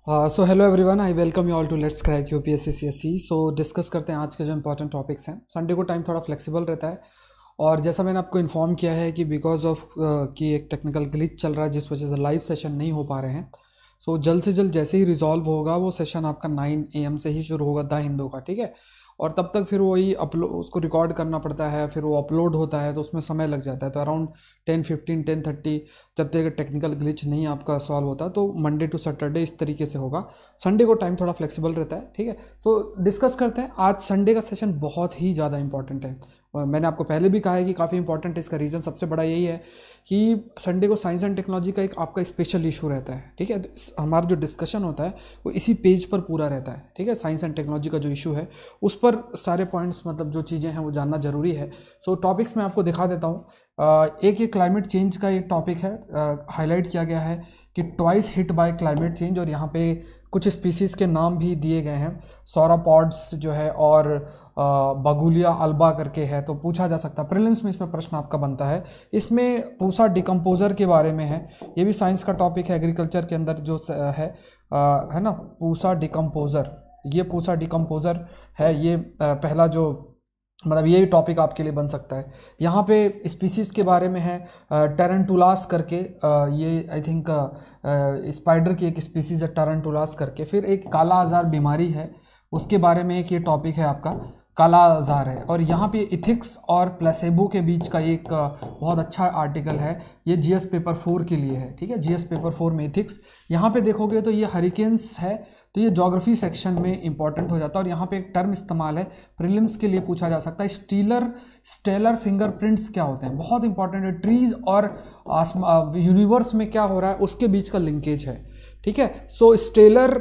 So hello everyone, I welcome you all to let's crack UPSC CSC. So discuss करते हैं आज के जो इंपॉर्टेंट टॉपिक्स हैं। संडे को टाइम थोड़ा फ्लेक्सिबल रहता है और जैसा मैंने आपको इन्फॉर्म किया है कि बिकॉज ऑफ कि एक टेक्निकल ग्लिच चल रहा है जिस वजह से लाइव सेशन नहीं हो पा रहे हैं। सो जल्द से जल्द जैसे ही रिजॉल्व होगा वो सेशन आपका 9 AM से ही शुरू होगा द हिंदू का, ठीक है। और तब तक फिर वही अपलोड उसको रिकॉर्ड करना पड़ता है, फिर वो अपलोड होता है तो उसमें समय लग जाता है। तो अराउंड 10:15 10:30 जब तक टेक्निकल ग्लिच नहीं आपका सॉल्व होता तो मंडे टू सैटरडे इस तरीके से होगा। संडे को टाइम थोड़ा फ्लेक्सिबल रहता है, ठीक है। सो डिस्कस करते हैं। आज संडे का सेशन बहुत ही ज़्यादा इंपॉर्टेंट है और मैंने आपको पहले भी कहा है कि काफ़ी इंपॉर्टेंट है। इसका रीज़न सबसे बड़ा यही है कि संडे को साइंस एंड टेक्नोलॉजी का एक आपका स्पेशल इशू रहता है, ठीक है। तो हमारा जो डिस्कशन होता है वो इसी पेज पर पूरा रहता है, ठीक है। साइंस एंड टेक्नोलॉजी का जो इशू है उस पर सारे पॉइंट्स, मतलब जो चीज़ें हैं वो जानना ज़रूरी है। सो टॉपिक्स मैं आपको दिखा देता हूँ। एक ये क्लाइमेट चेंज का एक टॉपिक है, हाईलाइट किया गया है कि twice hit by climate change, और यहाँ पे कुछ स्पीसीज़ के नाम भी दिए गए हैं। सौरापॉड्स जो है और बगुलिया अल्बा करके है। तो पूछा जा सकता है प्रीलिम्स में, इसमें प्रश्न आपका बनता है। इसमें पूसा डिकम्पोजर के बारे में है, ये भी साइंस का टॉपिक है। एग्रीकल्चर के अंदर जो है ना, पूसा डिकम्पोजर, ये पूसा डिकम्पोजर है। ये पहला जो, मतलब ये टॉपिक आपके लिए बन सकता है। यहाँ पे स्पीसीज़ के बारे में है, टेरेंटुलास करके, ये आई थिंक स्पाइडर की एक स्पीसीज़ है टेरेंटुलास करके। फिर एक काला आजार बीमारी है, उसके बारे में एक ये टॉपिक है आपका, काला आजार है। और यहाँ पे इथिक्स और प्लेसेबो के बीच का एक बहुत अच्छा आर्टिकल है, ये जीएस पेपर 4 के लिए है, ठीक है। जीएस पेपर 4 में इथिक्स, यहाँ पे देखोगे तो ये हरिकेन्स है, तो ये ज्योग्राफी सेक्शन में इंपॉर्टेंट हो जाता है। और यहाँ पे एक टर्म इस्तेमाल है, प्रीलिम्स के लिए पूछा जा सकता है, स्टेलर फिंगरप्रिंट्स क्या होते हैं, बहुत इंपॉर्टेंट है। ट्रीज और यूनिवर्स में क्या हो रहा है उसके बीच का लिंकेज है, ठीक है। सो स्टेलर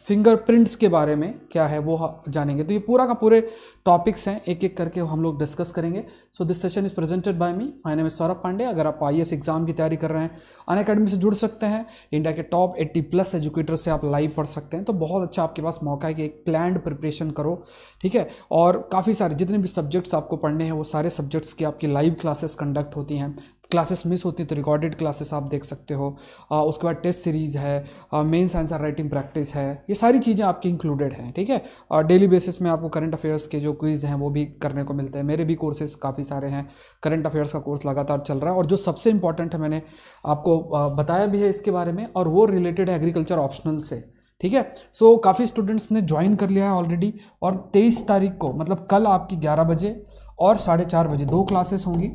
फिंगरप्रिंट्स के बारे में क्या है वो जानेंगे। तो ये पूरा का पूरे टॉपिक्स हैं, एक एक करके हम लोग डिस्कस करेंगे। So this session is presented by me, my name is Saurabh Pandey. अगर आप आईएएस एग्जाम की तैयारी कर रहे हैं, अनअकैडमी से जुड़ सकते हैं। इंडिया के टॉप 80+ एजुकेटर से आप लाइव पढ़ सकते हैं। तो बहुत अच्छा आपके पास मौका है कि एक प्लान्ड प्रिपरेशन करो, ठीक है। और काफ़ी सारे जितने भी सब्जेक्ट्स आपको पढ़ने हैं वो सारे सब्जेक्ट्स की आपकी लाइव क्लासेस कंडक्ट होती हैं। क्लासेस मिस होती हैं तो रिकॉर्डेड क्लासेस आप देख सकते हो। उसके बाद टेस्ट सीरीज़ है, मेंस आंसर राइटिंग प्रैक्टिस है, ये सारी चीज़ें आपकी इंक्लूडेड हैं, ठीक है। और डेली बेसिस में आपको करंट अफेयर्स के जो क्विज़ हैं वो भी करने को मिलते हैं। मेरे भी कोर्सेज काफ़ी सारे हैं, करंट अफेयर्स का कोर्स लगातार चल रहा है। और जो सबसे इंपॉर्टेंट है, मैंने आपको बताया भी है इसके बारे में, और वो रिलेटेड है एग्रीकल्चर ऑप्शनल से, ठीक है। सो काफ़ी स्टूडेंट्स ने ज्वाइन कर लिया है ऑलरेडी। और 23 तारीख को, मतलब कल आपकी 11 बजे और 4:30 बजे 2 क्लासेस होंगी।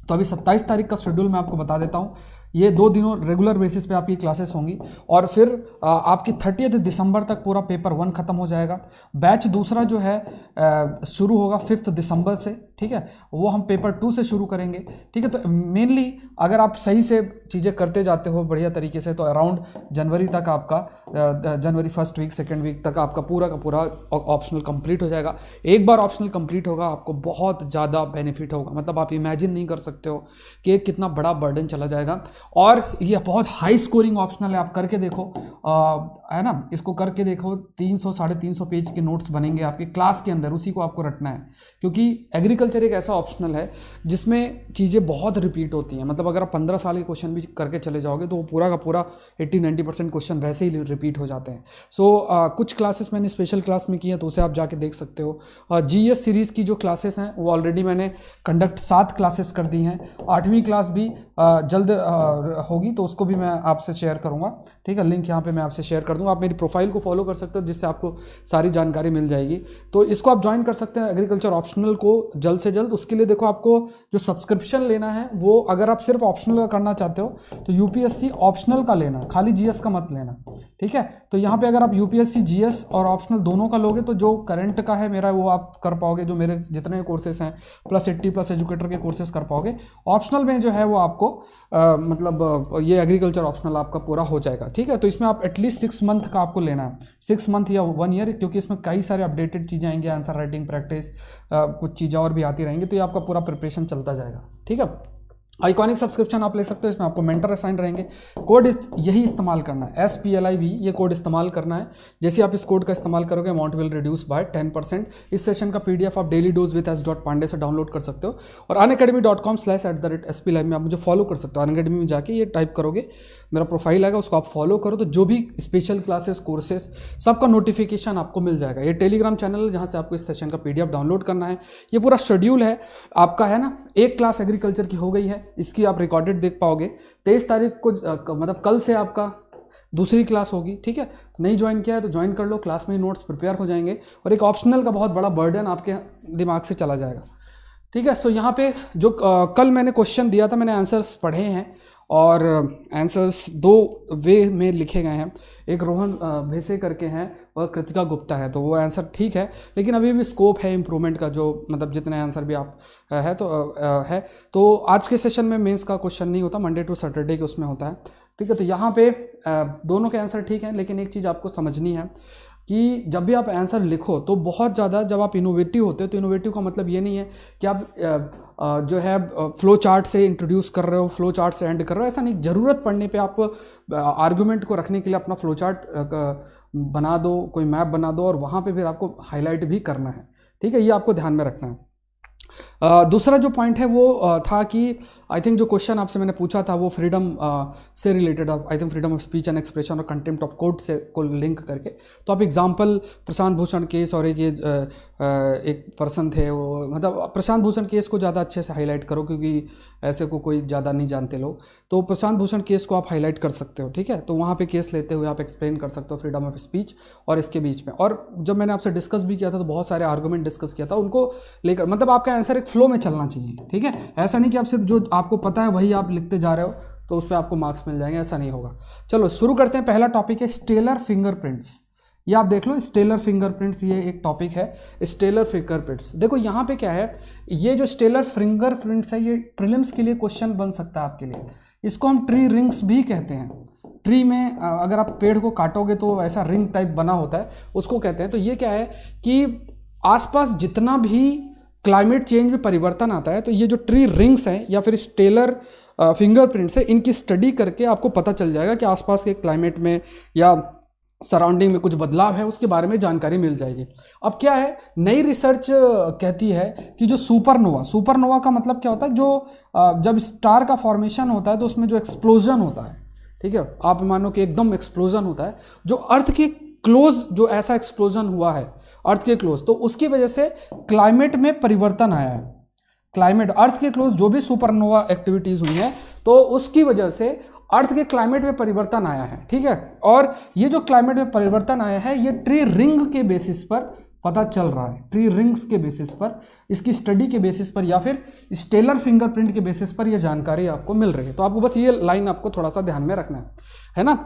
तो अभी 27 तारीख का शेड्यूल मैं आपको बता देता हूँ। ये 2 दिनों रेगुलर बेसिस पे आपकी क्लासेस होंगी और फिर आपकी 30 दिसंबर तक पूरा पेपर 1 खत्म हो जाएगा। बैच दूसरा जो है शुरू होगा 5 दिसंबर से, ठीक है। वो हम पेपर 2 से शुरू करेंगे, ठीक है। तो मेनली अगर आप सही से चीज़ें करते जाते हो बढ़िया तरीके से, तो अराउंड जनवरी तक आपका, जनवरी 1st वीक 2nd वीक तक आपका पूरा का पूरा ऑप्शनल कंप्लीट हो जाएगा। एक बार ऑप्शनल कंप्लीट होगा आपको बहुत ज़्यादा बेनिफिट होगा, मतलब आप इमेजिन नहीं कर सकते हो कि कितना बड़ा बर्डन चला जाएगा। और ये बहुत हाई स्कोरिंग ऑप्शनल है, आप करके देखो, है ना, इसको करके देखो। 300 350 पेज के नोट्स बनेंगे आपके क्लास के अंदर, उसी को आपको रटना है। क्योंकि एग्रीकल्चर एक ऐसा ऑप्शनल है जिसमें चीज़ें बहुत रिपीट होती हैं। मतलब अगर आप 15 साल के क्वेश्चन भी करके चले जाओगे तो वो पूरा का पूरा 80-90% क्वेश्चन वैसे ही रिपीट हो जाते हैं। सो कुछ क्लासेस मैंने स्पेशल क्लास में की है, तो उसे आप जाके देख सकते हो। जीएस सीरीज़ की जो क्लासेस हैं वो ऑलरेडी मैंने कंडक्ट 7 क्लासेस कर दी हैं। 8वीं क्लास भी जल्द होगी, तो उसको भी मैं आपसे शेयर करूंगा, ठीक है। लिंक यहाँ पे मैं आपसे शेयर कर दूंगा। आप मेरी प्रोफाइल को फॉलो कर सकते हो जिससे आपको सारी जानकारी मिल जाएगी। तो इसको आप ज्वाइन कर सकते हैं, एग्रीकल्चर ऑप्शनल को, जल्द से जल्द। उसके लिए देखो, आपको जो सब्सक्रिप्शन लेना है वो, अगर आप सिर्फ ऑप्शनल का करना चाहते हो तो यूपीएससी ऑप्शनल का लेना, खाली जीएस का मत लेना, ठीक है। तो यहाँ पे अगर आप यूपीएससी जीएस और ऑप्शनल दोनों का लोगे तो जो करंट का है मेरा वो आप कर पाओगे, जो मेरे जितने कोर्सेस हैं प्लस 80+ एजुकेटर के कोर्सेस कर पाओगे। ऑप्शनल में जो है वो आपको मतलब ये एग्रीकल्चर ऑप्शनल आपका पूरा हो जाएगा, ठीक है। तो इसमें आप एटलीस्ट 6 मंथ का आपको लेना है, 6 मंथ या 1 ईयर, क्योंकि इसमें कई सारे अपडेटेड चीज़ें आएंगी, आंसर राइटिंग प्रैक्टिस, कुछ चीज़ें और भी आती रहेंगी। तो ये आपका पूरा प्रिपरेशन चलता जाएगा, ठीक है। आइकॉनिक सब्सक्रिप्शन आप ले सकते हो, इसमें आपको मेंटर असाइन रहेंगे। कोड यही इस्तेमाल करना है, SPLIV ये कोड इस्तेमाल करना है। जैसे आप इस कोड का इस्तेमाल करोगे अमाउंट विल रिड्यूस बाय 10%। इस सेशन का PDF आप डेली डोज विद s.pandey से डाउनलोड कर सकते हो, और unacademy.com/@splive में आप मुझे फॉलो कर सकते हो। अनअकैडमी में जाके ये टाइप करोगे, मेरा प्रोफाइल आएगा, उसको आप फॉलो करो, तो जो भी स्पेशल क्लासेस कोर्सेज सबका नोटिफिकेशन आपको मिल जाएगा। ये टेलीग्राम चैनल है जहाँ से आपको इस सेशन का PDF डाउनलोड करना है। ये पूरा शेड्यूल है आपका, है ना। एक क्लास एग्रीकल्चर की हो गई है, इसकी आप रिकॉर्डेड देख पाओगे। 23 तारीख को मतलब कल से आपका दूसरी क्लास होगी, ठीक है। नहीं ज्वाइन किया है तो ज्वाइन कर लो, क्लास में ही नोट्स प्रिपेयर हो जाएंगे, और एक ऑप्शनल का बहुत बड़ा बर्डन आपके दिमाग से चला जाएगा, ठीक है। सो यहाँ पे जो कल मैंने क्वेश्चन दिया था, मैंने आंसर्स पढ़े हैं, और आंसर्स 2 वे में लिखे गए हैं। एक रोहन भेसे करके हैं और कृतिका गुप्ता है, तो वो आंसर ठीक है, लेकिन अभी भी स्कोप है इम्प्रूवमेंट का, जो मतलब जितने आंसर भी आप है तो आज के सेशन में मेंस का क्वेश्चन नहीं होता, मंडे टू सैटरडे के उसमें होता है, ठीक है। तो यहाँ पे दोनों के आंसर ठीक हैं, लेकिन एक चीज़ आपको समझनी है कि जब भी आप आंसर लिखो तो बहुत ज़्यादा, जब आप इनोवेटिव होते हो तो इनोवेटिव का मतलब ये नहीं है कि आप जो है फ्लो चार्ट से इंट्रोड्यूस कर रहे हो, फ्लो चार्ट से एंड कर रहे हो, ऐसा नहीं। ज़रूरत पड़ने पे आप आर्गुमेंट को रखने के लिए अपना फ्लो चार्ट बना दो, कोई मैप बना दो, और वहाँ पे फिर आपको हाईलाइट भी करना है, ठीक है। ये आपको ध्यान में रखना है। दूसरा जो पॉइंट है वो था कि आई थिंक जो क्वेश्चन आपसे मैंने पूछा था वो फ्रीडम से related, I think freedom of speech and expression और कंटेम्प्ट ऑफ कोर्ट से को लिंक करके, तो आप एग्जांपल प्रशांत भूषण केस और एक पर्सन थे, वो मतलब प्रशांत भूषण केस को ज़्यादा अच्छे से हाईलाइट करो, क्योंकि ऐसे को कोई ज़्यादा नहीं जानते लोग, तो प्रशांत भूषण केस को आप हाईलाइट कर सकते हो, ठीक है। तो वहाँ पे केस लेते हुए आप एक्सप्लेन कर सकते हो फ्रीडम ऑफ स्पीच और इसके बीच में। और जब मैंने आपसे डिस्कस भी किया था तो बहुत सारे आर्गूमेंट डिस्कस किया था, उनको लेकर मतलब आपका आंसर एक फ्लो में चलना चाहिए, ठीक है। ऐसा नहीं कि आप सिर्फ जो आपको पता है वही आप लिखते जा रहे हो तो उस पर आपको मार्क्स मिल जाएंगे, ऐसा नहीं होगा। चलो शुरू करते हैं। पहला टॉपिक है स्टेलर फिंगरप्रिंट्स। ये आप देख लो, स्टेलर फिंगरप्रिंट्स, ये एक टॉपिक है, स्टेलर फिंगरप्रिंट्स। देखो यहाँ पे क्या है, ये जो स्टेलर फिंगरप्रिंट्स है ये प्रीलिम्स के लिए क्वेश्चन बन सकता है आपके लिए। इसको हम ट्री रिंग्स भी कहते हैं। ट्री में अगर आप पेड़ को काटोगे तो ऐसा रिंग टाइप बना होता है, उसको कहते हैं। तो ये क्या है कि आसपास जितना भी क्लाइमेट चेंज में परिवर्तन आता है, तो ये जो ट्री रिंग्स हैं या फिर स्टेलर फिंगरप्रिंट्स है, इनकी स्टडी करके आपको पता चल जाएगा कि आसपास के क्लाइमेट में या सराउंडिंग में कुछ बदलाव है, उसके बारे में जानकारी मिल जाएगी। अब क्या है, नई रिसर्च कहती है कि जो सुपरनोवा का मतलब क्या होता है, जो जब स्टार का फॉर्मेशन होता है तो उसमें जो एक्सप्लोजन होता है, ठीक है, आप मानो कि एकदम एक्सप्लोजन होता है, जो अर्थ के क्लोज जो ऐसा एक्सप्लोजन हुआ है अर्थ के क्लोज, तो उसकी वजह से क्लाइमेट में परिवर्तन आया है। क्लाइमेट अर्थ के क्लोज जो भी सुपरनोवा एक्टिविटीज हुई है तो उसकी वजह से अर्थ के क्लाइमेट में परिवर्तन आया है, ठीक है। और ये जो क्लाइमेट में परिवर्तन आया है ये ट्री रिंग के बेसिस पर पता चल रहा है, ट्री रिंग्स के बेसिस पर, इसकी स्टडी के बेसिस पर या फिर स्टेलर फिंगरप्रिंट के बेसिस पर ये जानकारी आपको मिल रही है। तो आपको बस ये लाइन आपको थोड़ा सा ध्यान में रखना है ना।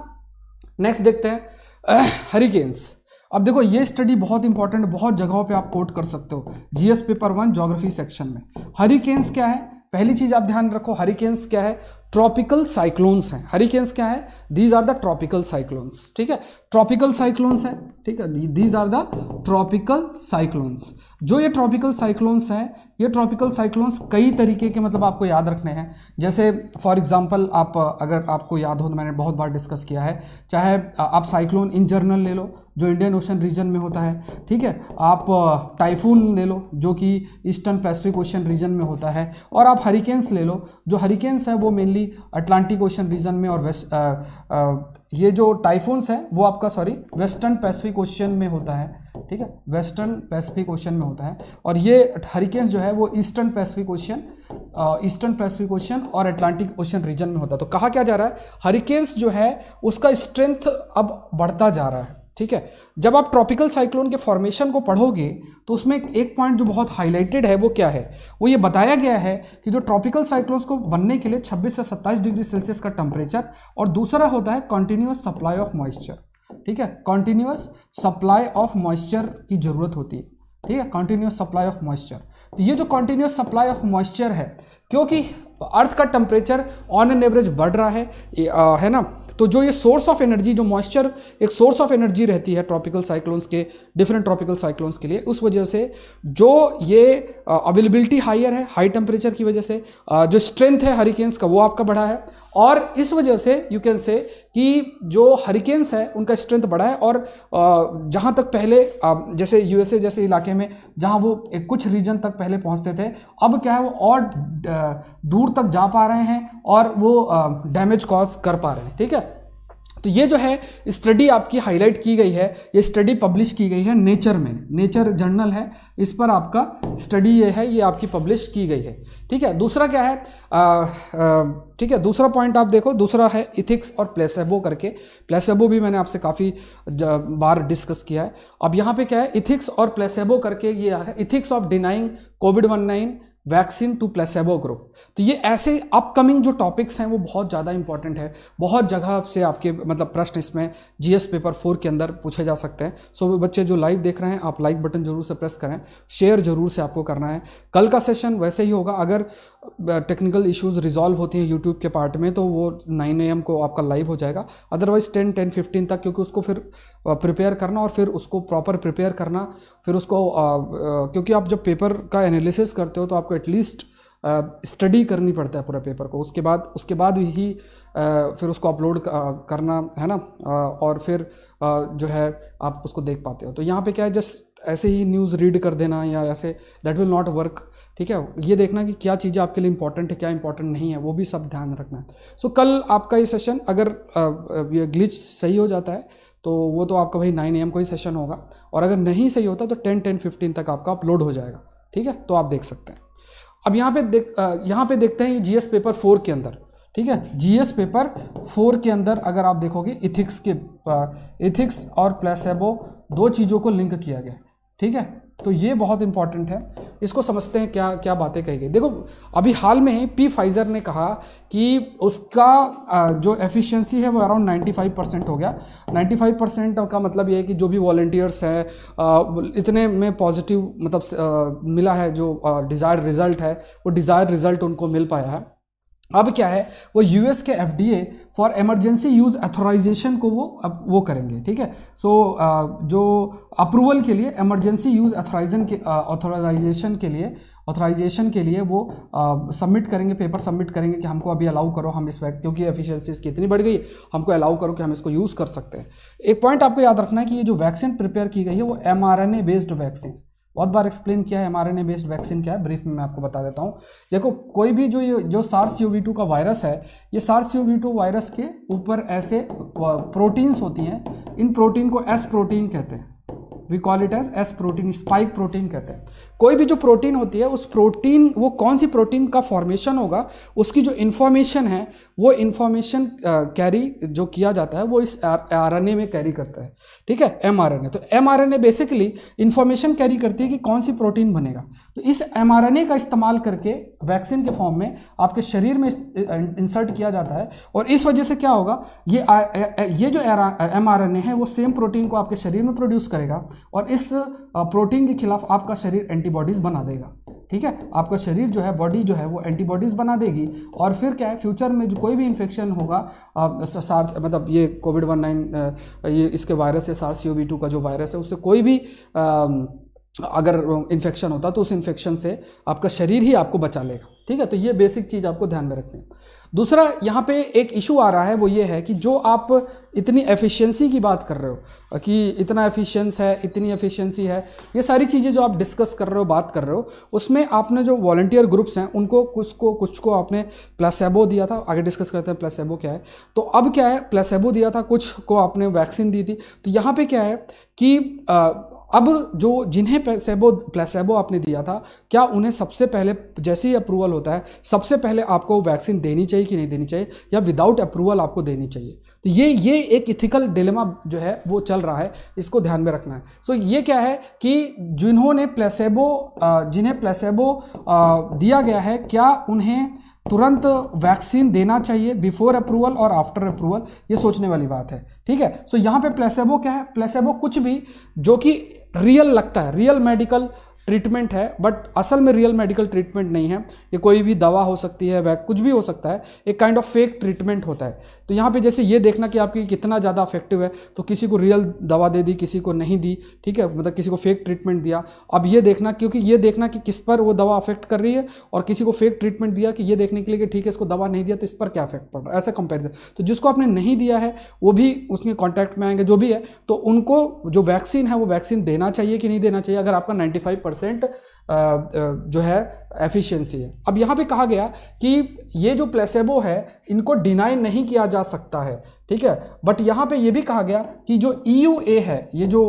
नेक्स्ट देखते हैं हरिकेन्स। अब देखो ये स्टडी बहुत इंपॉर्टेंट, बहुत जगहों पे आप कोट कर सकते हो, जीएस पेपर 1 ज्योग्राफी सेक्शन में। हरिकेन्स क्या है, पहली चीज आप ध्यान रखो, हरिकेन्स क्या है, ट्रॉपिकल साइक्लोन्स हैं। हरिकेन्स क्या है, these are the tropical cyclones, ठीक है, ट्रॉपिकल साइक्लोन्स है, ठीक है, these are the tropical cyclones. जो ये ट्रॉपिकल साइक्लोन्स हैं, ये ट्रॉपिकल साइक्लोन्स कई तरीके के मतलब आपको याद रखने हैं। जैसे फॉर एग्जांपल आप अगर आपको याद हो तो मैंने बहुत बार डिस्कस किया है, चाहे आप साइक्लोन इन जनरल ले लो जो इंडियन ओशन रीजन में होता है, ठीक है, आप टाइफून ले लो जो कि ईस्टर्न पैसिफिक ओशन रीजन में होता है, और आप हरिकेन्स ले लो, जो हरिकेन्स है वो मेनली अटलांटिक ओशन रीजन में, और ये जो टाइफून्स है वो आपका वेस्टर्न पैसिफिक ओशन में होता है, ठीक है, वेस्टर्न पैसिफिक ओशन में होता है। और ये हरिकेन्स जो है वो ईस्टर्न पैसिफिक ओशन और अटलांटिक ओशन रीजन में होता है। तो कहा क्या जा रहा है, हरिकेन्स जो है उसका स्ट्रेंथ अब बढ़ता जा रहा है, ठीक है। जब आप ट्रॉपिकल साइक्लोन के फॉर्मेशन को पढ़ोगे तो उसमें एक पॉइंट जो बहुत हाईलाइटेड है वो क्या है, वो ये बताया गया है कि जो ट्रॉपिकल साइक्लोन्स को बनने के लिए 26 से 27 डिग्री सेल्सियस का टेम्परेचर, और दूसरा होता है कॉन्टिन्यूअस सप्लाई ऑफ मॉइस्चर, ठीक है, कॉन्टिन्यूअस सप्लाई ऑफ मॉइस्चर की जरूरत होती है, ठीक है, कॉन्टिन्यूअस सप्लाई ऑफ मॉइस्चर। तो ये जो कॉन्टिन्यूअस सप्लाई ऑफ मॉइस्चर है, क्योंकि अर्थ का टेम्परेचर ऑन एन एवरेज बढ़ रहा है ना, तो जो ये सोर्स ऑफ एनर्जी, जो मॉइस्चर एक सोर्स ऑफ एनर्जी रहती है ट्रॉपिकल साइक्लोन्स के, डिफरेंट ट्रॉपिकल साइक्लोन्स के लिए, उस वजह से जो ये अवेलेबिलिटी हायर है, हाई टेम्परेचर की वजह से जो स्ट्रेंथ है हरिकेन्स का वो आपका बढ़ा है, और इस वजह से यू कैन से कि जो हरिकेन्स है उनका स्ट्रेंथ बढ़ा है। और जहाँ तक पहले जैसे यूएसए जैसे इलाके में जहाँ वो कुछ रीजन तक पहले पहुँचते थे, अब क्या है वो और दूर तक जा पा रहे हैं और वो डैमेज कॉज कर पा रहे हैं। ठीक है, तो ये जो है स्टडी आपकी हाईलाइट की गई है, ये स्टडी पब्लिश की गई है नेचर में, नेचर जर्नल है, इस पर आपका स्टडी ये है, ये आपकी पब्लिश की गई है। ठीक है, दूसरा क्या है, ठीक है, दूसरा पॉइंट आप देखो, दूसरा है इथिक्स और प्लेसेबो करके। प्लेसेबो भी मैंने आपसे काफ़ी बार डिस्कस किया है। अब यहाँ पे क्या है, इथिक्स और प्लेसेबो करके ये है, इथिक्स ऑफ डिनाइंग कोविड-19 वैक्सीन टू प्लेसेबो ग्रुप। तो ये ऐसे अपकमिंग जो टॉपिक्स हैं वो बहुत ज़्यादा इंपॉर्टेंट है, बहुत जगह से आपके मतलब प्रश्न इसमें जीएस पेपर 4 के अंदर पूछे जा सकते हैं। सो बच्चे जो लाइव देख रहे हैं, आप लाइक बटन जरूर से प्रेस करें, शेयर जरूर से आपको करना है। कल का सेशन वैसे ही होगा, अगर टेक्निकल इश्यूज रिजॉल्व होती हैं यूट्यूब के पार्ट में तो वो 9 AM को आपका लाइव हो जाएगा, अदरवाइज 10-15 तक, क्योंकि उसको फिर प्रिपेयर करना और फिर उसको प्रॉपर प्रिपेयर करना, फिर उसको क्योंकि आप जब पेपर का एनालिसिस करते हो तो आपको एटलीस्ट स्टडी करनी पड़ता है पूरा पेपर को, उसके बाद ही फिर उसको अपलोड करना है ना, और फिर जो है आप उसको देख पाते हो। तो यहाँ पे क्या है, जस्ट ऐसे ही न्यूज़ रीड कर देना या ऐसे, दैट विल नॉट वर्क। ठीक है, ये देखना कि क्या चीज़ें आपके लिए इंपॉर्टेंट है, क्या इंपॉर्टेंट नहीं है, वो भी सब ध्यान रखना है। सो कल आपका ये सेशन अगर ये ग्लिच सही हो जाता है तो वो तो आपका भाई 9 AM को ही सेशन होगा, और अगर नहीं सही होता तो 10-15 तक आपका अपलोड हो जाएगा। ठीक है, तो आप देख सकते हैं। अब यहाँ पे देखते हैं जीएस पेपर 4 के अंदर। ठीक है, जीएस पेपर 4 के अंदर अगर आप देखोगे इथिक्स और प्लेसेबो दो चीज़ों को लिंक किया गया। ठीक है, तो ये बहुत इंपॉर्टेंट है, इसको समझते हैं क्या क्या बातें कही गई। देखो अभी हाल में ही पी फाइजर ने कहा कि उसका जो एफिशिएंसी है वो अराउंड 95% हो गया। 95% का मतलब ये है कि जो भी वॉलंटियर्स हैं इतने में पॉजिटिव मतलब मिला है, जो डिज़ायर्ड रिजल्ट है वो डिज़ायर्ड रिजल्ट उनको मिल पाया है। अब क्या है, वो यूएस के FDA for emergency use authorisation को वो करेंगे। ठीक है, सो जो अप्रूवल के लिए इमरजेंसी यूज़ अथोराइजेशन के लिए वो सबमिट करेंगे, पेपर सबमिट करेंगे कि हमको अभी अलाउ करो, हम इस क्योंकि एफिशिएंसी इसकी इतनी बढ़ गई, हमको अलाउ करो कि हम इसको यूज़ कर सकते हैं। एक पॉइंट आपको याद रखना है कि ये जो वैक्सीन प्रिपेयर की गई है वो mRNA बेस्ड वैक्सीन, बहुत बार एक्सप्लेन किया है mRNA बेस्ड वैक्सीन क्या है, ब्रीफ में मैं आपको बता देता हूँ। देखो कोई भी जो SARS-CoV-2 का वायरस है, ये SARS-CoV-2 वायरस के ऊपर ऐसे प्रोटीन्स होती हैं, इन प्रोटीन को एस प्रोटीन कहते हैं, we call it as S protein, spike protein कहते हैं। कोई भी जो प्रोटीन होती है उस प्रोटीन, वो कौन सी प्रोटीन का फॉर्मेशन होगा, उसकी जो इन्फॉर्मेशन है वो इन्फॉर्मेशन कैरी जो किया जाता है वो इस आरएनए में कैरी करता है। ठीक है, mRNA। तो mRNA बेसिकली इन्फॉर्मेशन कैरी करती है कि कौन सी प्रोटीन बनेगा। तो इस mRNA का इस्तेमाल करके वैक्सीन के फॉर्म में आपके शरीर में इंसर्ट किया जाता है, और इस वजह से क्या होगा, ये जो mRNA है वो सेम प्रोटीन को आपके शरीर में प्रोड्यूस करेगा और इस प्रोटीन के खिलाफ आपका शरीर एंटीबॉडीज बना देगा। ठीक है, आपका शरीर जो है, बॉडी जो है वो एंटीबॉडीज बना देगी, और फिर क्या है, फ्यूचर में जो कोई भी इन्फेक्शन होगा, सार्स मतलब ये कोविड-19 ये इसके वायरस है, SARS-CoV-2 का जो वायरस है, उससे कोई भी अगर इन्फेक्शन होता तो उस इन्फेक्शन से आपका शरीर ही आपको बचा लेगा। ठीक है, तो ये बेसिक चीज़ आपको ध्यान में रखनी है। दूसरा यहाँ पे एक इशू आ रहा है, वो ये है कि जो आप इतनी एफिशिएंसी की बात कर रहे हो कि इतना एफिशिएंस है, इतनी एफिशिएंसी है, ये सारी चीज़ें जो आप डिस्कस कर रहे हो, बात कर रहे हो, उसमें आपने जो वॉलंटियर ग्रुप्स हैं उनको कुछ को आपने प्लेसेबो दिया था, आगे डिस्कस करते हैं प्लेसेबो क्या है। तो अब क्या है, प्लेसेबो दिया था, कुछ को आपने वैक्सीन दी थी। तो यहाँ पे क्या है कि अब जो जिन्हें प्लेसेबो आपने दिया था, क्या उन्हें सबसे पहले जैसे ही अप्रूवल होता है सबसे पहले आपको वैक्सीन देनी चाहिए कि नहीं देनी चाहिए, या विदाउट अप्रूवल आपको देनी चाहिए? तो ये एक इथिकल डिलेमा जो है वो चल रहा है, इसको ध्यान में रखना है। सो ये क्या है कि जिन्हें प्लेसेबो दिया गया है, क्या उन्हें तुरंत वैक्सीन देना चाहिए बिफोर अप्रूवल और आफ्टर अप्रूवल, ये सोचने वाली बात है। ठीक है, सो यहाँ पे प्लेसेबो क्या है, प्लेसेबो कुछ भी जो कि रियल लगता है, रियल मेडिकल ट्रीटमेंट है, बट असल में रियल मेडिकल ट्रीटमेंट नहीं है। ये कोई भी दवा हो सकती है, वह कुछ भी हो सकता है, एक काइंड ऑफ फेक ट्रीटमेंट होता है। तो यहाँ पे जैसे ये देखना कि आपकी कितना ज़्यादा इफेक्टिव है, तो किसी को रियल दवा दे दी, किसी को नहीं दी, ठीक है, मतलब किसी को फेक ट्रीटमेंट दिया। अब ये देखना, क्योंकि ये देखना कि किस पर वो दवा अफेक्ट कर रही है, और किसी को फेक ट्रीटमेंट दिया कि ये देखने के लिए कि ठीक है इसको दवा नहीं दिया तो इस पर क्या इफेक्ट पड़ रहा है, ऐसा कंपेरिजन। तो जिसको आपने नहीं दिया है वो भी उसके कॉन्टैक्ट में आएंगे, जो भी है, तो उनको जो वैक्सीन है वो वैक्सीन देना चाहिए कि नहीं देना चाहिए, अगर आपका 95% जो है एफिशिएंसी है। अब यहाँ पे कहा गया कि ये जो प्लेसेबो है इनको डिनाई नहीं किया जा सकता है, ठीक है, बट यहाँ पे ये भी कहा गया कि जो EUA है, ये जो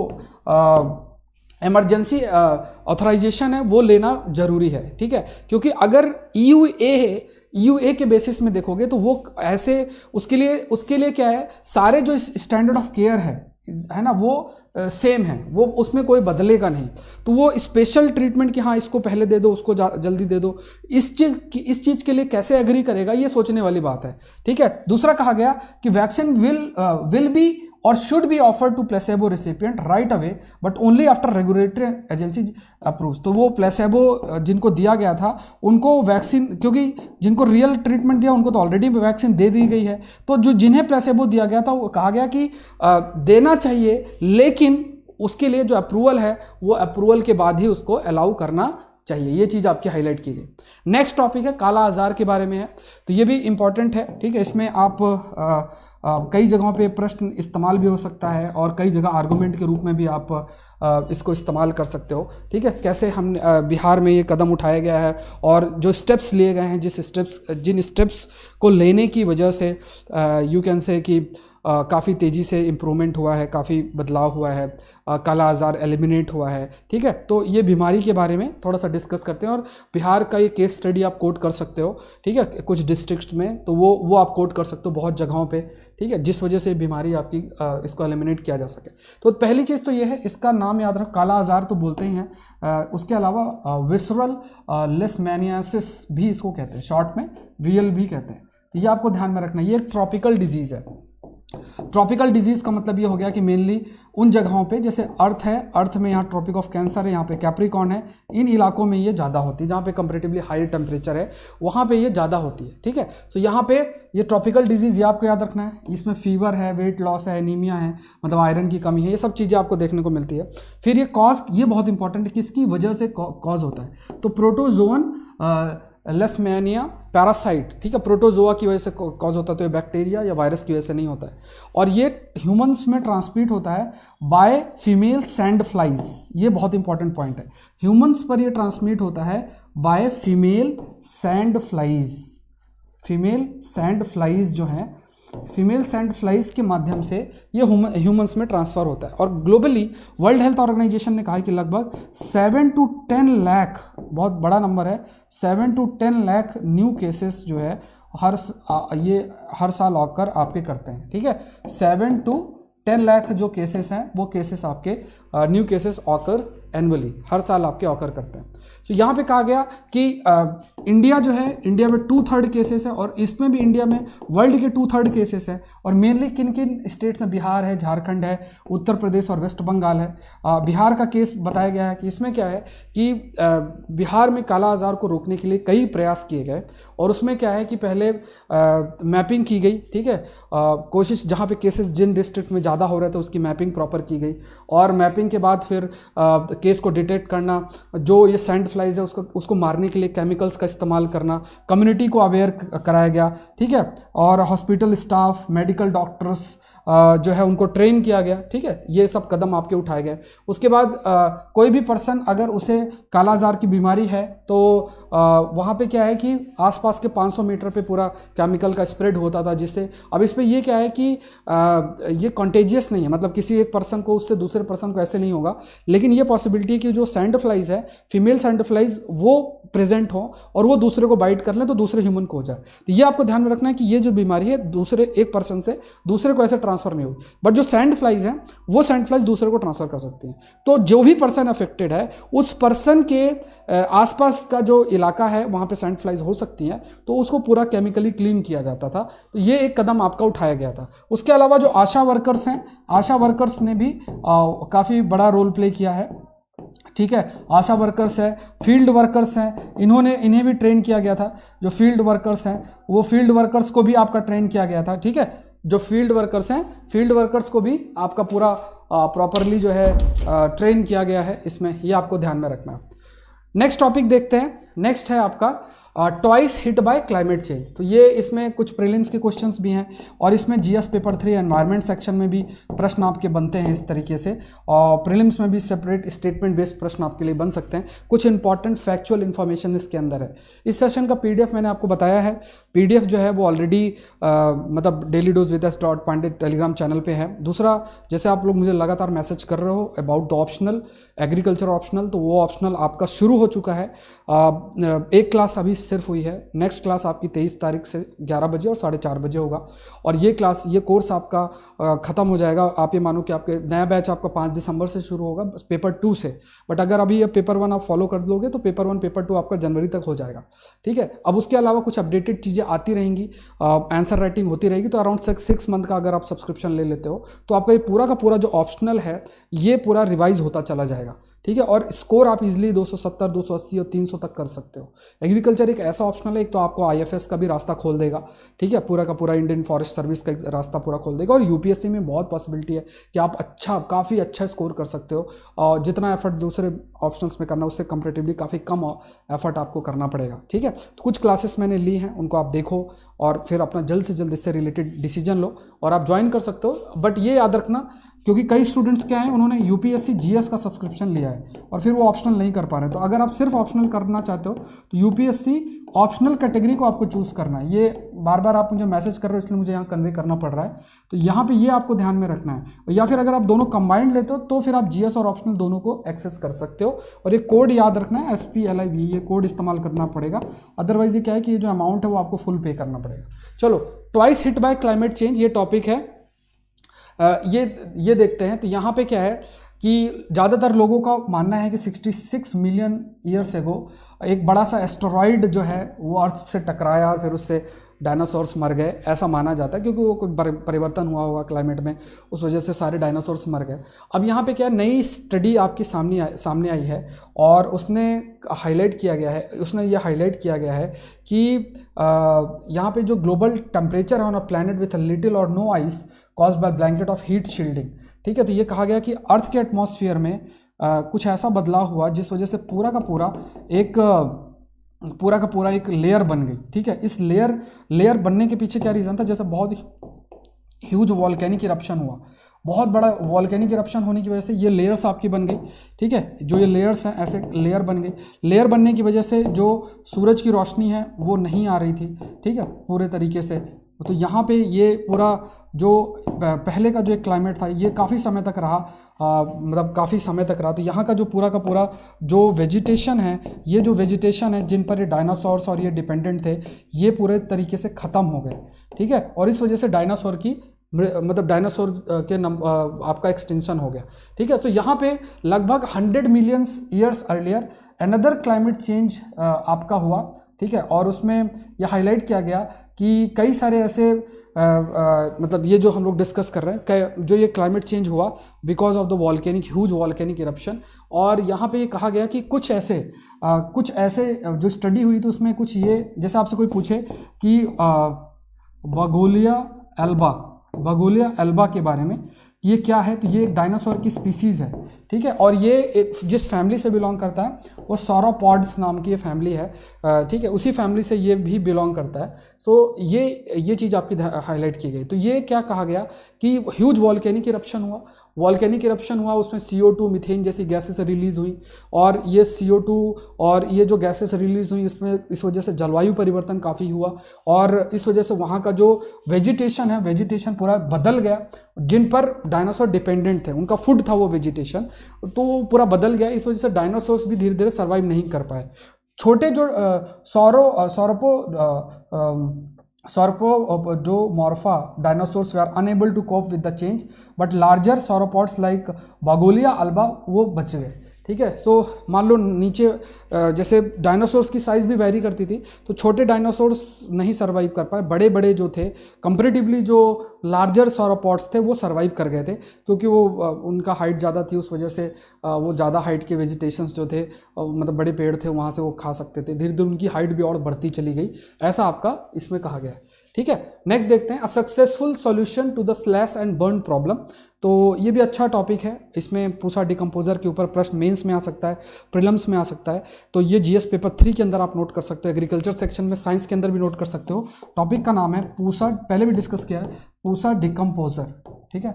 इमरजेंसी ऑथराइजेशन है वो लेना जरूरी है, ठीक है, क्योंकि अगर EUA है, EUA के बेसिस में देखोगे तो वो ऐसे उसके लिए क्या है, सारे जो स्टैंडर्ड ऑफ केयर है ना वो सेम है, वो उसमें कोई बदलेगा नहीं। तो वो स्पेशल ट्रीटमेंट कि हाँ इसको पहले दे दो, उसको जल्दी दे दो, इस चीज़ के लिए कैसे एग्री करेगा, ये सोचने वाली बात है, ठीक है। दूसरा कहा गया कि वैक्सीन विल बी और should be offer to placebo recipient right away but only after regulatory agency approves. तो वो प्लेसेबो जिनको दिया गया था उनको वैक्सीन, क्योंकि जिनको रियल ट्रीटमेंट दिया उनको तो ऑलरेडी वैक्सीन दे दी गई है, तो जो जिन्हें प्लेसेबो दिया गया था वो कहा गया कि देना चाहिए, लेकिन उसके लिए जो अप्रूवल है वो अप्रूवल के बाद ही उसको अलाउ करना चाहिए। ये चीज़ आपकी हाईलाइट की गई। नेक्स्ट टॉपिक है काला आजार के बारे में है, तो ये भी इंपॉर्टेंट है, ठीक है। इसमें आप कई जगहों पे प्रश्न इस्तेमाल भी हो सकता है और कई जगह आर्गूमेंट के रूप में भी आप इसको इस्तेमाल कर सकते हो, ठीक है। कैसे हम बिहार में ये कदम उठाया गया है और जो स्टेप्स लिए गए हैं, जिन स्टेप्स को लेने की वजह से यू कैन से कि काफ़ी तेज़ी से इम्प्रूवमेंट हुआ है, काफ़ी बदलाव हुआ है, काला आज़ार एलिमिनेट हुआ है, ठीक है। तो ये बीमारी के बारे में थोड़ा सा डिस्कस करते हैं और बिहार का ये केस स्टडी आप कोट कर सकते हो, ठीक है, कुछ डिस्ट्रिक्ट में, तो वो आप कोट कर सकते हो बहुत जगहों पे, ठीक है, जिस वजह से बीमारी आपकी इसको एलिमिनेट किया जा सके। तो पहली चीज़ तो ये है, इसका नाम याद रखो, काला आज़ार तो बोलते ही हैं, उसके अलावा विसरल लेशमैनियासिस भी इसको कहते हैं, शॉर्ट में VL भी कहते हैं। तो ये आपको ध्यान में रखना, ये एक ट्रॉपिकल डिजीज़ है। ट्रॉपिकल डिजीज़ का मतलब ये हो गया कि मेनली उन जगहों पे, जैसे अर्थ है, अर्थ में यहाँ ट्रॉपिक ऑफ कैंसर है, यहाँ पे कैप्रिकॉर्न है, इन इलाकों में ये ज़्यादा होती है, जहाँ पे कंपैरेटिवली हाई टेम्परेचर है वहाँ पे ये ज़्यादा होती है, ठीक है। सो यहाँ पे ये ट्रॉपिकल डिजीज़ ये आपको याद रखना है, इसमें फीवर है, वेट लॉस है, एनीमिया है, मतलब आयरन की कमी है, ये सब चीज़ें आपको देखने को मिलती है। फिर ये कॉज, ये बहुत इंपॉर्टेंट है, किसकी वजह से कॉज होता है, तो प्रोटोजोन लेशमैनिया पैरासाइट, ठीक है, प्रोटोजोआ की वजह से कॉज होता है, तो ये बैक्टीरिया या वायरस की वजह से नहीं होता है। और ये ह्यूमंस में ट्रांसमिट होता है बाय फीमेल सैंड फ्लाइज, ये बहुत इंपॉर्टेंट पॉइंट है, ह्यूमंस पर ये ट्रांसमिट होता है by female sand flies. Female sand flies जो हैं, फीमेल सैंड फ्लाइज के माध्यम से ये ह्यूमंस में ट्रांसफ़र होता है। और ग्लोबली वर्ल्ड हेल्थ ऑर्गेनाइजेशन ने कहा है कि लगभग 7 to 10 लाख, बहुत बड़ा नंबर है, 7 to 10 लाख न्यू केसेस जो है ये हर साल ऑकर आपके करते हैं, ठीक है। 7 to 10 लाख जो केसेस हैं वो केसेस आपके न्यू केसेस ऑकर एनुअली, हर साल आपके ऑकर करते हैं। तो यहाँ पे कहा गया कि इंडिया जो है, इंडिया में 2/3 केसेस है, और इसमें भी इंडिया में वर्ल्ड के 2/3 केसेस है। और मेनली किन किन स्टेट्स में, बिहार है, झारखंड है, उत्तर प्रदेश और वेस्ट बंगाल है। बिहार का केस बताया गया है कि इसमें क्या है कि बिहार में काला आज़ार को रोकने के लिए कई प्रयास किए गए, और उसमें क्या है कि पहले मैपिंग की गई, ठीक है, कोशिश जहाँ पे केसेस जिन डिस्ट्रिक्ट में ज़्यादा हो रहे थे उसकी मैपिंग प्रॉपर की गई, और मैपिंग के बाद फिर केस को डिटेक्ट करना, जो ये सैंड फ्लाइज है उसको मारने के लिए केमिकल्स का इस्तेमाल करना, कम्युनिटी को अवेयर कराया गया, ठीक है, और हॉस्पिटल स्टाफ, मेडिकल डॉक्टर्स जो है उनको ट्रेन किया गया, ठीक है, ये सब कदम आपके उठाए गए। उसके बाद कोई भी पर्सन अगर उसे काला आज़ार की बीमारी है तो वहाँ पे क्या है कि आसपास के 500 मीटर पे पूरा केमिकल का स्प्रेड होता था, जिससे अब इस पे ये क्या है कि ये कॉन्टेजियस नहीं है, मतलब किसी एक पर्सन को उससे दूसरे पर्सन को ऐसे नहीं होगा, लेकिन ये पॉसिबिलिटी है कि जो सैंड फ्लाइज है, फीमेल सैंड फ्लाइज, वो प्रेजेंट हो और वो दूसरे को बाइट कर लें तो दूसरे ह्यूमन को हो जाए। तो ये आपको ध्यान में रखना है कि ये जो बीमारी है दूसरे एक पर्सन से दूसरे को ऐसे ट्रांसफर नहीं होगी, बट जो सैंड फ्लाइज हैं वो सैंड फ्लाइज दूसरे को ट्रांसफर कर सकती हैं। तो जो भी पर्सन अफेक्टेड है उस पर्सन के आसपास का जो इलाका है वहाँ पे सैंड फ्लाइज हो सकती हैं, तो उसको पूरा केमिकली क्लीन किया जाता था। तो ये एक कदम आपका उठाया गया था। उसके अलावा जो आशा वर्कर्स हैं, आशा वर्कर्स ने भी काफ़ी बड़ा रोल प्ले किया है, ठीक है, आशा वर्कर्स है, फील्ड वर्कर्स हैं, इन्हें भी ट्रेन किया गया था। जो फील्ड वर्कर्स हैं वो फील्ड वर्कर्स को भी आपका ट्रेन किया गया था। ठीक है, जो फील्ड वर्कर्स हैं, फील्ड वर्कर्स को भी आपका पूरा प्रॉपरली जो है ट्रेन किया गया है इसमें, ये आपको ध्यान में रखना है। नेक्स्ट टॉपिक देखते हैं। नेक्स्ट है आपका twice hit by climate change. तो ये इसमें कुछ प्रीलिम्स के क्वेश्चंस भी हैं और इसमें जीएस पेपर 3 एनवायरनमेंट सेक्शन में भी प्रश्न आपके बनते हैं इस तरीके से, और प्रीलिम्स में भी सेपरेट स्टेटमेंट बेस्ड प्रश्न आपके लिए बन सकते हैं। कुछ इंपॉर्टेंट फैक्चुअल इन्फॉर्मेशन इसके अंदर है। इस सेशन का पीडीएफ मैंने आपको बताया है। पीडीएफ जो है वो ऑलरेडी मतलब dailydosewithus.pandey टेलीग्राम चैनल पे है। दूसरा, जैसे आप लोग मुझे लगातार मैसेज कर रहे हो about the optional, agriculture optional, तो वो ऑप्शनल आपका शुरू हो चुका है। एक क्लास अभी सिर्फ हुई है। नेक्स्ट क्लास आपकी 23 तारीख से 11 बजे और 4:30 बजे होगा, और ये कोर्स आपका ख़त्म हो जाएगा। आप ये मानो कि आपके नया बैच आपका 5 दिसंबर से शुरू होगा पेपर 2 से। बट अगर अभी ये पेपर 1 आप फॉलो कर लोगे तो पेपर 1 पेपर 2 आपका जनवरी तक हो जाएगा। ठीक है, अब उसके अलावा कुछ अपडेटेड चीज़ें आती रहेंगी, आंसर राइटिंग होती रहेगी। तो अराउंड 6 मंथ का अगर आप सब्सक्रिप्शन ले लेते हो तो आपका ये पूरा का पूरा जो ऑप्शनल है ये पूरा रिवाइज होता चला जाएगा। ठीक है, और स्कोर आप इजीली 270, 280 और 300 तक कर सकते हो। एग्रीकल्चर एक ऐसा ऑप्शनल है, एक तो आपको आईएफएस का भी रास्ता खोल देगा। ठीक है, पूरा का पूरा इंडियन फॉरेस्ट सर्विस का रास्ता पूरा खोल देगा, और यूपीएससी में बहुत पॉसिबिलिटी है कि आप काफ़ी अच्छा स्कोर कर सकते हो। और जितना एफर्ट दूसरे ऑप्शंस में करना उससे कंपेरेटिवली काफ़ी कम एफर्ट आपको करना पड़ेगा। ठीक है, तो कुछ क्लासेस मैंने ली हैं, उनको आप देखो और फिर अपना जल्द से जल्द इससे रिलेटेड डिसीजन लो और आप ज्वाइन कर सकते हो। बट ये याद रखना, क्योंकि कई स्टूडेंट्स क्या हैं, उन्होंने यूपीएससी जीएस का सब्सक्रिप्शन लिया है और फिर वो ऑप्शनल नहीं कर पा रहे। तो अगर आप सिर्फ ऑप्शनल करना चाहते हो तो यूपीएससी ऑप्शनल कैटेगरी को आपको चूज़ करना है। ये बार बार आप मुझे मैसेज कर रहे हो इसलिए मुझे यहाँ कन्वे करना पड़ रहा है, तो यहाँ पे ये आपको ध्यान में रखना है। या फिर अगर आप दोनों कंबाइंड लेते हो तो फिर आप जीएस और ऑप्शनल दोनों को एक्सेस कर सकते हो। और ये कोड याद रखना है, SPLIV, ये कोड इस्तेमाल करना पड़ेगा। अदरवाइज ये क्या है कि ये जो अमाउंट है वो आपको फुल पे करना पड़ेगा। चलो, twice hit by climate change ये टॉपिक है। ये देखते हैं। तो यहाँ पे क्या है कि ज़्यादातर लोगों का मानना है कि 66 मिलियन ईयर्स एगो एक बड़ा सा एस्टेरॉयड जो है वो अर्थ से टकराया और फिर उससे डायनासोर्स मर गए, ऐसा माना जाता है, क्योंकि वो कोई परिवर्तन हुआ होगा क्लाइमेट में, उस वजह से सारे डायनासोर्स मर गए। अब यहाँ पे क्या नई स्टडी आपकी सामने आई है और उसने हाईलाइट किया गया है कि यहाँ पे जो ग्लोबल टेम्परेचर है on a planet with a little or no ice caused by blanket of heat shielding. ठीक है, तो ये कहा गया कि अर्थ के एटमॉस्फेयर में कुछ ऐसा बदलाव हुआ जिस वजह से पूरा का पूरा एक लेयर बन गई। ठीक है, इस लेयर बनने के पीछे क्या रीज़न था, जैसे बहुत ह्यूज वॉल्केनिक इरप्शन हुआ, बहुत बड़ा वॉल्केनिक इरप्शन होने की वजह से ये लेयर्स आपकी बन गई। ठीक है, जो ये लेयर्स हैं ऐसे लेयर बन गई। लेयर बनने की वजह से जो सूरज की रोशनी है वो नहीं आ रही थी। ठीक है, पूरे तरीके से। तो यहाँ पे ये पूरा जो पहले का जो एक क्लाइमेट था ये काफ़ी समय तक रहा, मतलब काफ़ी समय तक रहा। तो यहाँ का जो पूरा जो वेजिटेशन है, ये जो वेजिटेशन है जिन पर ये डायनासोर्स और ये डिपेंडेंट थे, ये पूरे तरीके से ख़त्म हो गए। ठीक है, और इस वजह से डायनासोर के आपका एक्सटेंशन हो गया। ठीक है, तो यहाँ पे लगभग 100 million years earlier another climate change आपका हुआ। ठीक है, और उसमें यह हाईलाइट किया गया कि कई सारे ऐसे मतलब ये जो हम लोग डिस्कस कर रहे हैं, जो ये क्लाइमेट चेंज हुआ because of the huge volcanic eruption. और यहाँ पे ये कहा गया कि कुछ ऐसे जो स्टडी हुई तो उसमें कुछ ये, जैसे आपसे कोई पूछे कि बगोलिया एल्बा के बारे में, ये क्या है, तो ये एक डायनासोर की स्पीसीज़ है। ठीक है, और ये एक जिस फैमिली से बिलोंग करता है वो सॉरोपॉड्स नाम की ये फैमिली है। ठीक है, उसी फैमिली से ये भी बिलोंग करता है। सो ये चीज़ आपकी हाईलाइट की गई। तो ये क्या कहा गया कि ह्यूज वॉल्केनिक इरप्शन हुआ, उसमें CO2 मीथेन जैसी गैसेस रिलीज़ हुई, और ये CO2 और ये जो गैसेस रिलीज़ हुई इस वजह से जलवायु परिवर्तन काफ़ी हुआ, और इस वजह से वहाँ का जो वेजिटेशन पूरा बदल गया। जिन पर डायनासोर डिपेंडेंट थे, उनका फूड था वो वेजिटेशन, तो वो पूरा बदल गया। इस वजह से डायनासोर्स भी धीरे धीरे सर्वाइव नहीं कर पाए। छोटे जो सॉर्पोमॉर्फा डायनासोर्स वे are unable to cope with the change, but larger sauropods like Bagualia alba वो बच गए। ठीक है। सो मान लो नीचे जैसे डायनासोर्स की साइज़ भी वेरी करती थी, तो छोटे डायनासोर्स नहीं सर्वाइव कर पाए, बड़े बड़े जो थे कंपैरेटिवली जो लार्जर सॉरोपॉड्स थे वो सर्वाइव कर गए थे, क्योंकि वो उनका हाइट ज़्यादा थी, उस वजह से वो ज़्यादा हाइट के वेजिटेशंस जो थे मतलब बड़े पेड़ थे वहाँ से वो खा सकते थे। धीरे धीरे उनकी हाइट भी और बढ़ती चली गई, ऐसा आपका इसमें कहा गया है। ठीक है, नेक्स्ट देखते हैं a successful solution to the slash and burn problem. तो ये भी अच्छा टॉपिक है, इसमें पूसा डिकम्पोजर के ऊपर प्रश्न मेंस में आ सकता है, प्रीलिम्स में आ सकता है। तो ये जीएस पेपर 3 के अंदर आप नोट कर सकते हो, एग्रीकल्चर सेक्शन में, साइंस के अंदर भी नोट कर सकते हो। टॉपिक का नाम है पूसा, पहले भी डिस्कस किया है, पूसा डिकम्पोजर। ठीक है,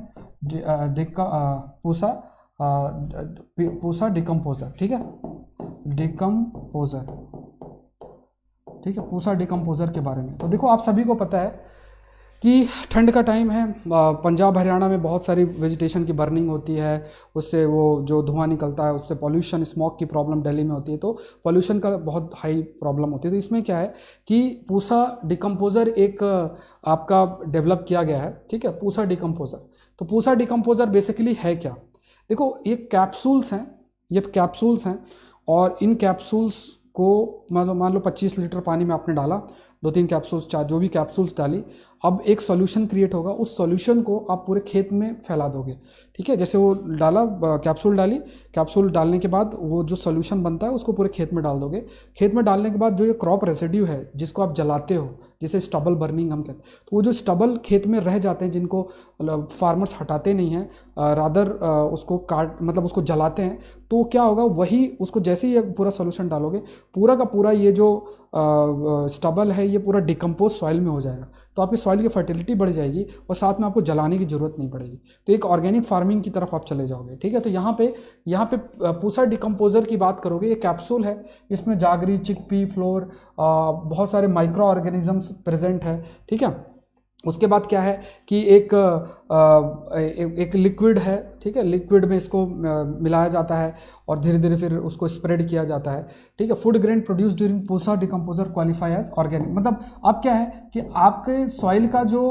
पूसा डिकम्पोजर, ठीक है, डिकम्पोजर, ठीक है, पूसा डिकम्पोजर के बारे में। तो देखो आप सभी को पता है कि ठंड का टाइम है, पंजाब हरियाणा में बहुत सारी वेजिटेशन की बर्निंग होती है, उससे वो जो धुआं निकलता है उससे पॉल्यूशन, स्मॉग की प्रॉब्लम दिल्ली में होती है, तो पॉल्यूशन का बहुत हाई प्रॉब्लम होती है। तो इसमें क्या है कि पूसा डिकम्पोजर एक आपका डेवलप किया गया है। ठीक है, पूसा डिकम्पोजर। तो पूसा डिकम्पोजर बेसिकली है क्या? देखो ये कैप्सूल्स हैं, ये कैप्सूल्स हैं, और इन कैप्सूल्स को मान लो 25 लीटर पानी में आपने डाला, 2-3 कैप्सूल्स, चार जो भी कैप्सूल्स डाली, अब एक सॉल्यूशन क्रिएट होगा, उस सॉल्यूशन को आप पूरे खेत में फैला दोगे। ठीक है, जैसे वो डाला, कैप्सूल डाली, कैप्सूल डालने के बाद वो जो सॉल्यूशन बनता है उसको पूरे खेत में डाल दोगे। खेत में डालने के बाद जो ये क्रॉप रेसिड्यू है जिसको आप जलाते हो, जिसे स्टबल बर्निंग हम कहते हैं, तो वो जो स्टबल खेत में रह जाते हैं जिनको फार्मर्स हटाते नहीं हैं, रादर उसको मतलब उसको जलाते हैं, तो क्या होगा, वही उसको जैसे ही पूरा सॉल्यूशन डालोगे, पूरा का पूरा ये जो स्टबल है ये पूरा डिकम्पोज सॉइल में हो जाएगा, तो आपकी सॉइल की फर्टिलिटी बढ़ जाएगी और साथ में आपको जलाने की ज़रूरत नहीं पड़ेगी। तो एक ऑर्गेनिक फार्मिंग की तरफ आप चले जाओगे। ठीक है, तो यहाँ पे पूसा डिकम्पोजर की बात करोगे, ये कैप्सूल है, इसमें जागरी, चिकपी, फ्लोर, बहुत सारे माइक्रो ऑर्गेनिजम्स प्रेजेंट है। ठीक है, उसके बाद क्या है कि एक लिक्विड है। ठीक है, लिक्विड में इसको मिलाया जाता है और धीरे धीरे फिर उसको स्प्रेड किया जाता है। ठीक है, food grain produce during Pusa decomposer qualify as organic. मतलब अब क्या है कि आपके सॉइल का जो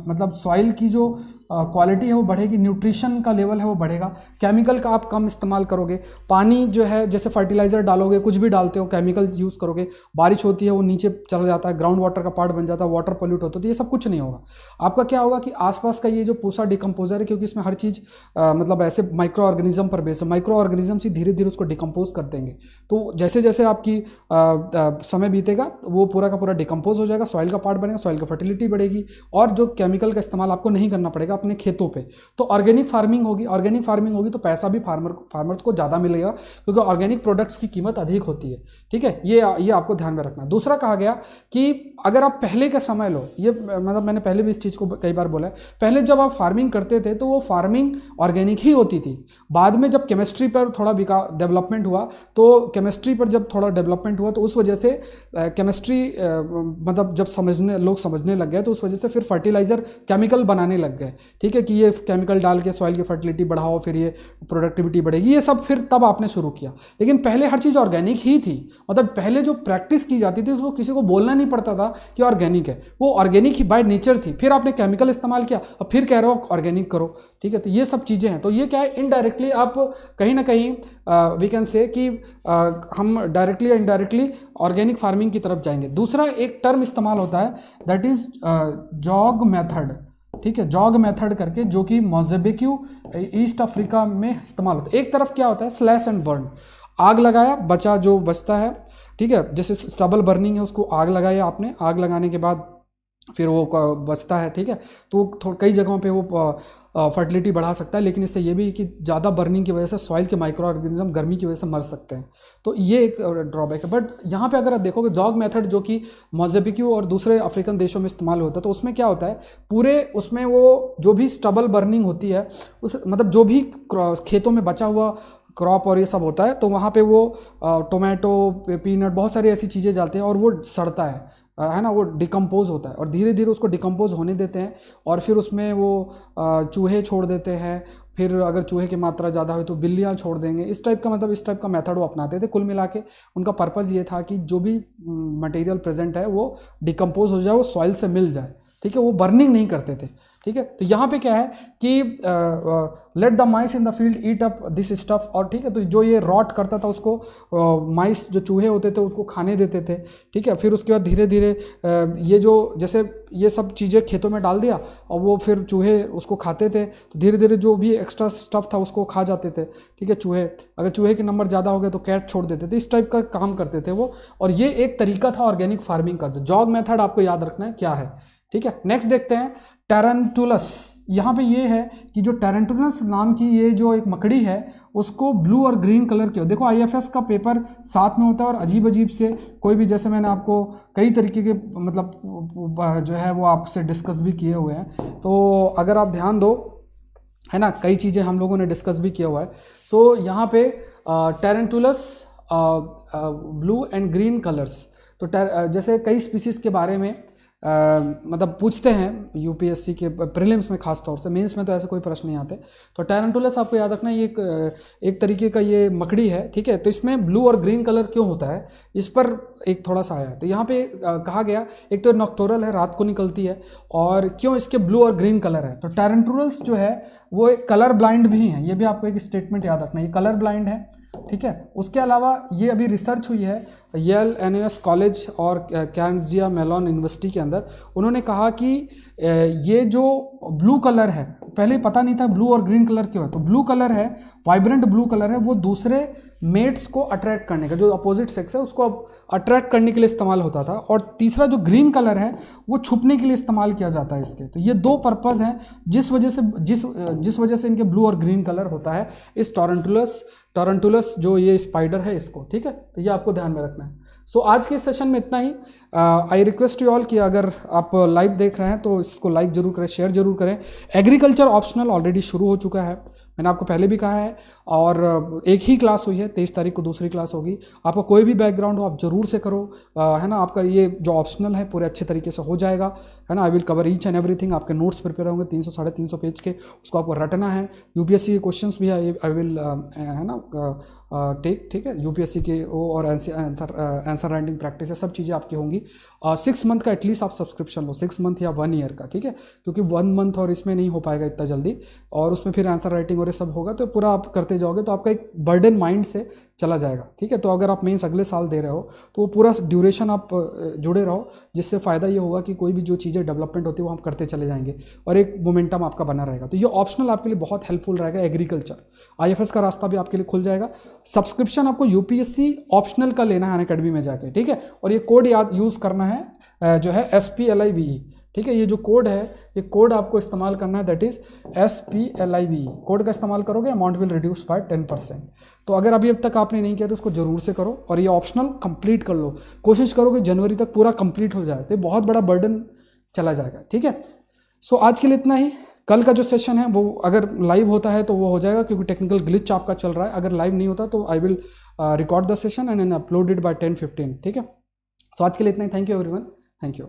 मतलब सॉइल की जो क्वालिटी है वो बढ़ेगी, न्यूट्रिशन का लेवल है वो बढ़ेगा, केमिकल का आप कम इस्तेमाल करोगे, पानी जो है जैसे फर्टिलाइज़र डालोगे, कुछ भी डालते हो केमिकल यूज़ करोगे, बारिश होती है वो नीचे चला जाता है, ग्राउंड वाटर का पार्ट बन जाता है, वाटर पोल्यूट होता है, तो ये सब कुछ नहीं होगा। आपका क्या होगा कि आसपास का ये जो पूसा डिकम्पोजर है, क्योंकि इसमें हर चीज़ मतलब ऐसे माइक्रो ऑर्गेनिज्म पर बेस है, माइक्रो ऑर्गेनिज्म ही धीरे धीरे उसको डिकम्पोज कर देंगे, तो जैसे जैसे आपकी समय बीतेगा वो पूरा का पूरा डिकम्पोज हो जाएगा, सॉइल का पार्ट बनेगा, सॉइल की फर्टिलिटी बढ़ेगी और जो केमिकल का इस्तेमाल आपको नहीं करना पड़ेगा अपने खेतों पे। तो ऑर्गेनिक फार्मिंग होगी, ऑर्गेनिक फार्मिंग होगी तो पैसा भी फार्मर्स को ज़्यादा मिलेगा, क्योंकि ऑर्गेनिक प्रोडक्ट्स की कीमत अधिक होती है। ठीक है, ये आपको ध्यान में रखना। दूसरा कहा गया कि अगर आप पहले का समय लो, ये मतलब मैंने पहले भी इस चीज़ को कई बार बोला है, पहले जब आप फार्मिंग करते थे तो वो फार्मिंग ऑर्गेनिक ही होती थी। बाद में जब केमिस्ट्री पर थोड़ा डेवलपमेंट हुआ, तो केमिस्ट्री पर जब थोड़ा डेवलपमेंट हुआ तो उस वजह से केमिस्ट्री मतलब जब लोग समझने लग गए, तो उस वजह से फिर फर्टिलाइज़र केमिकल बनाने लग गए। ठीक है, कि ये केमिकल डाल के सॉइल की फर्टिलिटी बढ़ाओ, फिर ये प्रोडक्टिविटी बढ़ेगी, ये सब फिर तब आपने शुरू किया। लेकिन पहले हर चीज़ ऑर्गेनिक ही थी, मतलब पहले जो प्रैक्टिस की जाती थी उसको किसी को बोलना नहीं पड़ता था कि ऑर्गेनिक है, वो ऑर्गेनिक ही बाय नेचर थी। फिर आपने केमिकल इस्तेमाल किया और फिर कह रहे हो ऑर्गेनिक करो। ठीक है, तो ये सब चीज़ें हैं। तो ये क्या है, इनडायरेक्टली आप कहीं ना कहीं वी कैन से कि हम डायरेक्टली या इनडायरेक्टली ऑर्गेनिक फार्मिंग की तरफ जाएंगे। दूसरा एक टर्म इस्तेमाल होता है, दैट इज जॉग मेथड। ठीक है, जॉग मेथड करके, जो कि मोज़ेम्बिक ईस्ट अफ्रीका में इस्तेमाल होता है। एक तरफ क्या होता है, स्लैश एंड बर्न, आग लगाया, बचा जो बचता है। ठीक है, जैसे स्टबल बर्निंग है, उसको आग लगाया आपने, आग लगाने के बाद फिर वो बचता है। ठीक है, तो कई जगहों पे वो फर्टिलिटी बढ़ा सकता है, लेकिन इससे ये भी कि ज़्यादा बर्निंग की वजह से सॉइल के माइक्रो ऑर्गेनिज्म गर्मी की वजह से मर सकते हैं, तो ये एक ड्रॉबैक है। बट यहाँ पे अगर आप देखोगे जॉग मेथड, जो कि मोज़ेम्बिक और दूसरे अफ्रीकन देशों में इस्तेमाल होता है, तो उसमें क्या होता है, पूरे उसमें वो जो भी स्टबल बर्निंग होती है, उस मतलब जो भी खेतों में बचा हुआ क्रॉप और ये सब होता है, तो वहाँ पे वो टोमेटो, पीनट, बहुत सारी ऐसी चीज़ें डालते हैं और वो सड़ता है ना, वो डिकम्पोज होता है और धीरे धीरे उसको डिकम्पोज होने देते हैं और फिर उसमें वो चूहे छोड़ देते हैं। फिर अगर चूहे की मात्रा ज़्यादा हो तो बिल्लियाँ छोड़ देंगे। इस टाइप का मेथड वो अपनाते थे। कुल मिला के उनका पर्पज़ ये था कि जो भी मटेरियल प्रेजेंट है वो डिकम्पोज हो जाए, वो सॉइल से मिल जाए। ठीक है, वो बर्निंग नहीं करते थे। ठीक है। तो यहाँ पे क्या है कि let the mice in the field eat up this stuff, और ठीक है, तो जो ये रॉट करता था उसको माइस जो चूहे होते थे उसको खाने देते थे, ठीक है। फिर उसके बाद धीरे धीरे ये जो जैसे ये सब चीज़ें खेतों में डाल दिया और वो फिर चूहे उसको खाते थे, तो धीरे धीरे जो भी एक्स्ट्रा स्टफ था उसको खा जाते थे, ठीक है चूहे। अगर चूहे के नंबर ज़्यादा हो गए तो कैट छोड़ देते थे, इस टाइप का काम करते थे वो। और ये एक तरीका था ऑर्गेनिक फार्मिंग का। जॉग मेथड आपको याद रखना है क्या है, ठीक है। नेक्स्ट देखते हैं टैरेंटुलस। यहाँ पे ये है कि जो टैरेंटुलस नाम की ये जो एक मकड़ी है उसको ब्लू और ग्रीन कलर के, देखो आईएफएस का पेपर साथ में होता है और अजीब अजीब से कोई भी, जैसे मैंने आपको कई तरीके के मतलब जो है वो आपसे डिस्कस भी किए हुए हैं, तो अगर आप ध्यान दो है ना, कई चीज़ें हम लोगों ने डिस्कस भी किया हुआ है। सो यहाँ पे टैरेंटुलस ब्लू एंड ग्रीन कलर्स, तो जैसे कई स्पीसीज के बारे में मतलब पूछते हैं यूपीएससी के प्रीलिम्स में, खास तौर से मेंस में तो ऐसे कोई प्रश्न नहीं आते। तो टैरेंटुलस आपको याद रखना ये एक तरीके का ये मकड़ी है, ठीक है। तो इसमें ब्लू और ग्रीन कलर क्यों होता है, इस पर एक थोड़ा सा आया है। तो यहाँ पे कहा गया एक तो नॉक्टोरल है, रात को निकलती है, और क्यों इसके ब्लू और ग्रीन कलर है। तो टैरेंटुलस जो है वो एक कलर ब्लाइंड भी है, ये भी आपको एक स्टेटमेंट याद रखना, ये कलर ब्लाइंड है, ठीक है। उसके अलावा ये अभी रिसर्च हुई है येल एनएस कॉलेज और कैर्नेगिया मेलॉन यूनिवर्सिटी के अंदर। उन्होंने कहा कि ये जो ब्लू कलर है, पहले पता नहीं था ब्लू और ग्रीन कलर क्यों है, तो ब्लू कलर है, वाइब्रेंट ब्लू कलर है, वो दूसरे मेट्स को अट्रैक्ट करने का, जो अपोजिट सेक्स है उसको अट्रैक्ट करने के लिए इस्तेमाल होता था। और तीसरा जो ग्रीन कलर है वो छुपने के लिए इस्तेमाल किया जाता है इसके। तो ये दो पर्पज़ हैं जिस वजह से इनके ब्लू और ग्रीन कलर होता है इस टॉरेंटुलस जो ये स्पाइडर है इसको, ठीक है। तो ये आपको ध्यान में रखना है। सो आज के सेशन में इतना ही। आई रिक्वेस्ट यू ऑल कि अगर आप लाइव देख रहे हैं तो इसको लाइक जरूर करें, शेयर जरूर करें। एग्रीकल्चर ऑप्शनल ऑलरेडी शुरू हो चुका है, मैंने आपको पहले भी कहा है, और एक ही क्लास हुई है, 23 तारीख को दूसरी क्लास होगी। आपका कोई भी बैकग्राउंड हो आप जरूर से करो, है ना। आपका ये जो ऑप्शनल है पूरे अच्छे तरीके से हो जाएगा, है ना। I will cover each and everything. आपके नोट्स प्रिपेयर होंगे 300 साढ़े 300 पेज के, उसको आपको रटना है। यूपीएससी के क्वेश्चंस भी आई विल है ना टेक, ठीक है। यूपीएससी के वो और आंसर राइटिंग प्रैक्टिस है, सब चीज़ें आपकी होंगी। 6 मंथ का एटलीस्ट आप सब्सक्रिप्शन लो, 6 मंथ या 1 ईयर का, ठीक है। क्योंकि 1 मंथ और इसमें नहीं हो पाएगा इतना जल्दी, और उसमें फिर आंसर राइटिंग और ये सब होगा, तो पूरा आप करते जाओगे तो आपका एक बर्डन माइंड से चला जाएगा, ठीक है। तो अगर आप मेंस अगले साल दे रहे हो तो वो पूरा ड्यूरेशन आप जुड़े रहो, जिससे फ़ायदा ये होगा कि कोई भी जो चीज़ें डेवलपमेंट होती है वो हम करते चले जाएंगे और एक मोमेंटम आपका बना रहेगा। तो ये ऑप्शनल आपके लिए बहुत हेल्पफुल रहेगा। एग्रीकल्चर आईएफएस का रास्ता भी आपके लिए खुल जाएगा। सब्सक्रिप्शन आपको यूपीएससी ऑप्शनल का लेना है अनअकैडमी में जाके, ठीक है। और ये कोड याद यूज़ करना है जो है SPLIVE, ठीक है। ये जो कोड है ये कोड आपको इस्तेमाल करना है, दैट इज SPLIVE। कोड का इस्तेमाल करोगे अमाउंट विल रिड्यूस बाय 10%। तो अगर अभी अब तक आपने नहीं किया तो उसको जरूर से करो, और ये ऑप्शनल कंप्लीट कर लो। कोशिश करो कि जनवरी तक पूरा कंप्लीट हो जाए, तो बहुत बड़ा बर्डन चला जाएगा, ठीक है। सो आज के लिए इतना ही। कल का जो सेशन है वो अगर लाइव होता है तो वो हो जाएगा, क्योंकि टेक्निकल ग्लिच आपका चल रहा है। अगर लाइव नहीं होता तो I will record the session and upload it by 10-15, ठीक है। सो आज के लिए इतना ही। Thank you everyone, thank you.